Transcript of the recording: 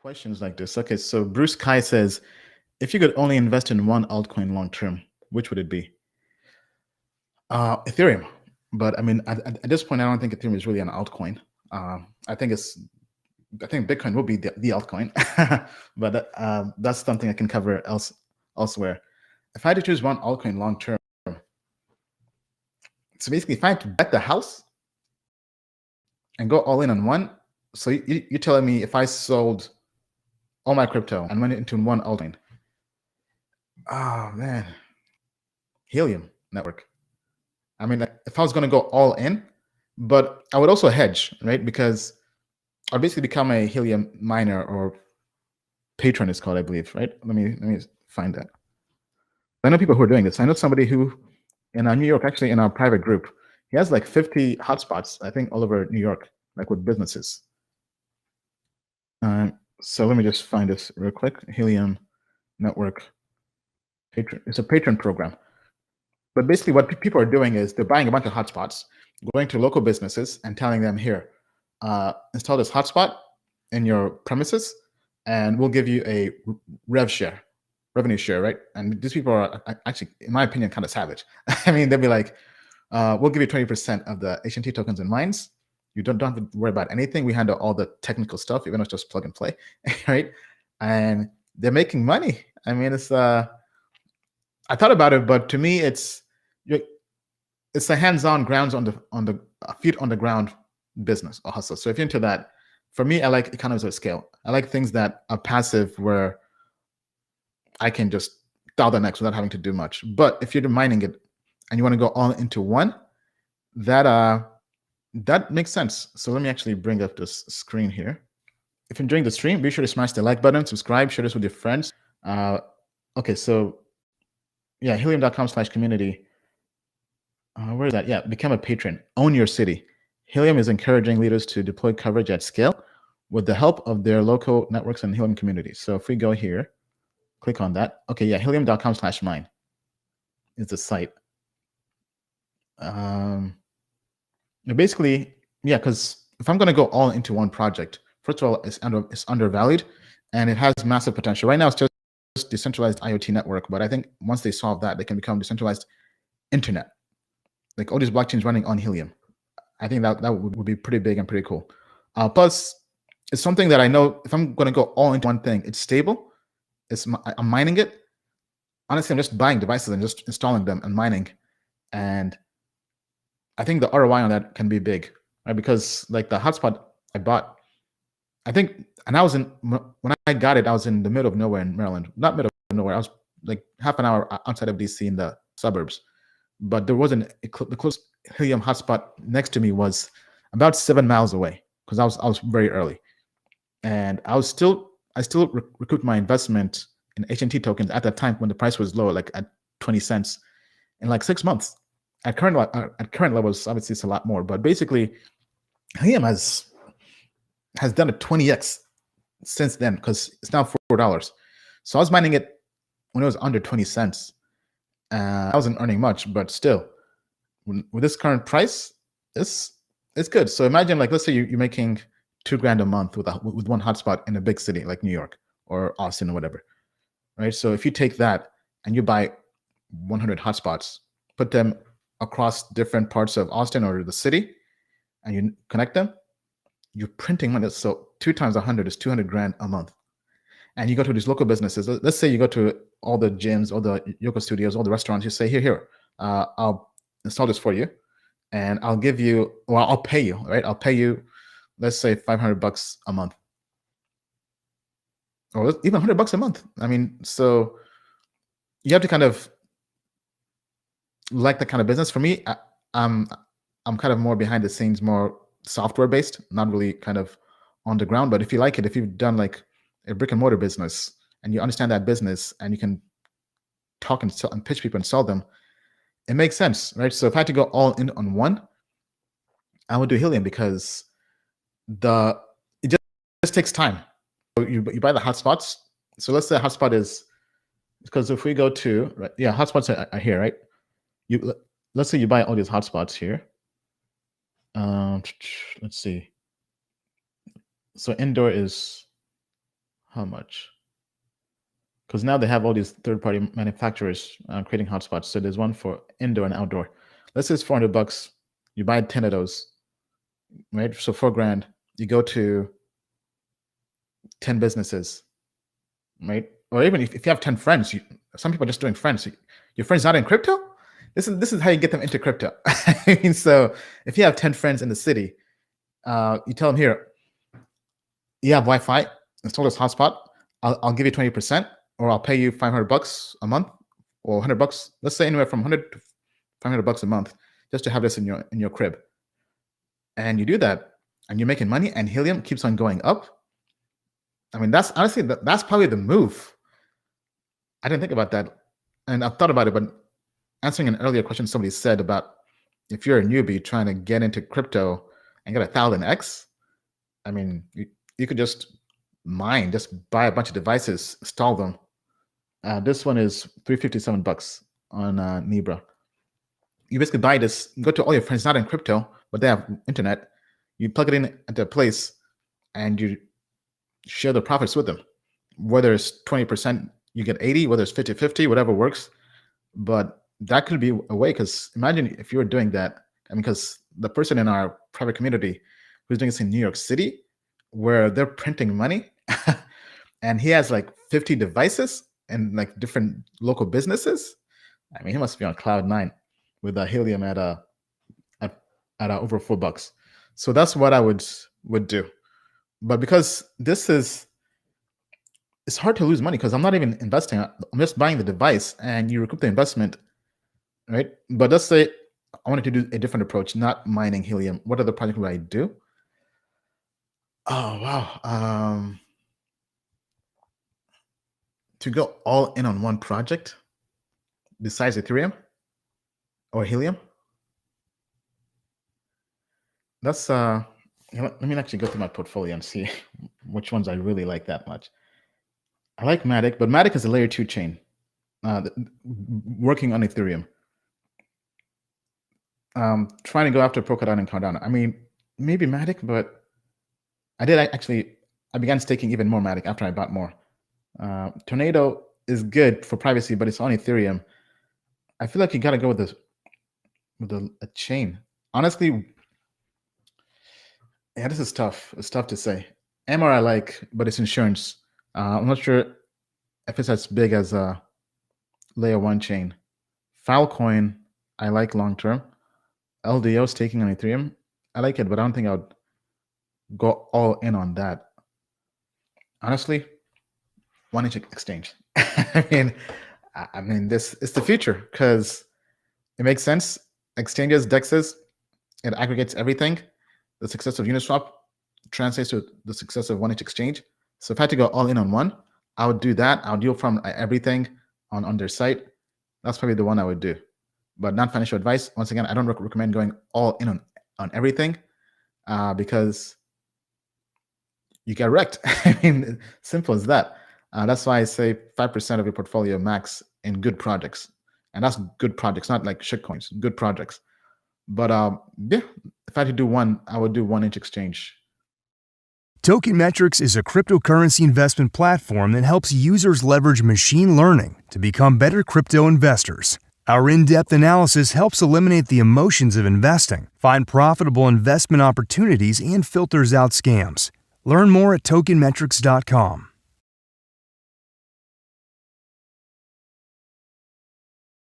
questions like this. Okay, so Bruce Kai says, if you could only invest in one altcoin long term, which would it be? Ethereum. But I mean, at this point, I don't think Ethereum is really an altcoin. I think Bitcoin will be the altcoin, but that's something I can cover elsewhere. If I had to choose one altcoin long term, so basically, if I had to bet the house and go all in on one, so you're telling me if I sold all my crypto and went into one altcoin, oh man, Helium network. I mean, if I was going to go all in, but I would also hedge, right? Because I'd basically become a Helium miner, or patron is called, I believe, right? Let me find that. I know people who are doing this. I know somebody who in New York, actually in our private group, he has like 50 hotspots, I think, all over New York, like with businesses. So let me just find this real quick. Helium network patron. It's a patron program. But basically what people are doing is they're buying a bunch of hotspots, going to local businesses and telling them, here, install this hotspot in your premises, and we'll give you a revenue share, right? And these people are actually, in my opinion, kind of savage. I mean, they'll be like, we'll give you 20% of the HNT tokens and mines. You don't have to worry about anything. We handle all the technical stuff, even if it's just plug and play, right? And they're making money. I mean, it's I thought about it, but to me, it's a hands-on, grounds on the feet on the ground business or hustle. So if you're into that, for me, I like economies of scale. I like things that are passive, where I can just dial the next without having to do much. But if you're mining it and you want to go all into one, that makes sense. So let me actually bring up this screen here. If you're enjoying the stream, be sure to smash the like button, subscribe, share this with your friends. Okay, so yeah, helium.com/community. Where is that? Yeah, become a patron. Own your city. Helium is encouraging leaders to deploy coverage at scale with the help of their local networks and Helium communities. So if we go here, click on that. Okay, yeah, helium.com/mine is the site. Basically, yeah, because if I'm going to go all into one project, first of all, it's undervalued and it has massive potential. Right now, it's just decentralized IoT network, but I think once they solve that, they can become decentralized internet, like all these blockchains running on Helium. I think that would be pretty big and pretty cool. Plus, it's something that I know if I'm going to go all into one thing, it's stable. I'm mining it. Honestly, I'm just buying devices and just installing them and mining. And I think the ROI on that can be big, right? Because like the hotspot I bought, I think, and when I got it, I was in the middle of nowhere in Maryland. Not middle of nowhere. I was like half an hour outside of DC in the suburbs. But there wasn't the close Helium hotspot next to me was about 7 miles away, because I was very early, and I still recouped my investment in HNT tokens at that time when the price was low, like at 20 cents, in like 6 months. At current levels, obviously it's a lot more, but basically Helium has done a 20x since then, because it's now $4. So I was mining it when it was under 20 cents. I wasn't earning much, but still, with this current price, it's good. So imagine, like, let's say you're making $2,000 a month with one hotspot in a big city like New York or Austin or whatever, right? So if you take that and you buy 100 hotspots, put them across different parts of Austin or the city, and you connect them, you're printing money. So 2 times 100 is $200,000 a month. And you go to these local businesses. Let's say you go to all the gyms, all the yoga studios, all the restaurants. You say, here, I'll install this for you, and I'll give you, or I'll pay you, right? I'll pay you, let's say $500 a month, or even $100 a month. I mean, so you have to kind of like the kind of business. For me, I'm kind of more behind the scenes, more software based, not really kind of on the ground. But if you like it, if you've done like a brick and mortar business and you understand that business and you can talk and sell and pitch people and sell them, it makes sense, right? So if I had to go all in on one, I would do Helium, because it just takes time. So you buy the hotspots. So let's say hotspot is, because if we go to, right, yeah, hotspots are here, right? Let's say you buy all these hotspots here. Let's see. So indoor is how much? Because now they have all these third-party manufacturers creating hotspots. So there's one for indoor and outdoor. Let's say it's $400. You buy 10 of those, right? So $4,000. You go to 10 businesses, right? Or even if you have 10 friends, some people are just doing friends. Your friend's not in crypto? This is how you get them into crypto. I mean, so if you have 10 friends in the city, you tell them, here, you have Wi-Fi, install this hotspot. I'll give you 20%, or I'll pay you $500 a month, or $100. Let's say anywhere from $100 to $500 a month, just to have this in your crib. And you do that, and you're making money, and Helium keeps on going up. I mean, that's honestly that's probably the move. I didn't think about that, and I've thought about it, but answering an earlier question somebody said about if you're a newbie trying to get into crypto and get 1,000x, I mean, you could just buy a bunch of devices, install them. This one is $357 on Libra. You basically buy this, go to all your friends, not in crypto, but they have internet. You plug it in at their place, and you share the profits with them. Whether it's 20%, you get 80, whether it's 50-50, whatever works. But that could be a way, because imagine if you were doing that. I mean, because the person in our private community who's doing this in New York City, where they're printing money, and he has like 50 devices and like different local businesses. I mean, he must be on cloud 9 with a Helium at over $4. So that's what I would do. But because it's hard to lose money, because I'm not even investing. I'm just buying the device, and you recoup the investment, right? But let's say I wanted to do a different approach, not mining Helium. What other project would I do? Oh, wow. To go all in on one project besides Ethereum or Helium? That's let me actually go through my portfolio and see which ones I really like that much. I like Matic, but Matic is a layer 2 chain working on Ethereum. Trying to go after Polkadot and Cardano. I mean, maybe Matic, but I began staking even more Matic after I bought more. Tornado is good for privacy, but it's on Ethereum. I feel like you got to go with a chain. Honestly, yeah, this is tough. It's tough to say. MR I like, but it's insurance. I'm not sure if it's as big as a layer 1 chain. Filecoin, I like long term. LDO staking on Ethereum, I like it, but I don't think I would go all in on that. Honestly, 1inch exchange. I mean, this is the future, because it makes sense. Exchanges, DEXs, it aggregates everything. The success of Uniswap translates to the success of 1inch exchange. So if I had to go all in on one, I would do that. I would deal from everything on their site. That's probably the one I would do. But not financial advice. Once again, I don't recommend going all in on everything, because you get wrecked. I mean, simple as that. That's why I say 5% of your portfolio max in good projects. And that's good projects, not like shitcoins, good projects. But yeah, if I had to do one, I would do 1inch exchange. Token Metrics is a cryptocurrency investment platform that helps users leverage machine learning to become better crypto investors. Our in-depth analysis helps eliminate the emotions of investing, find profitable investment opportunities, and filters out scams. Learn more at tokenmetrics.com.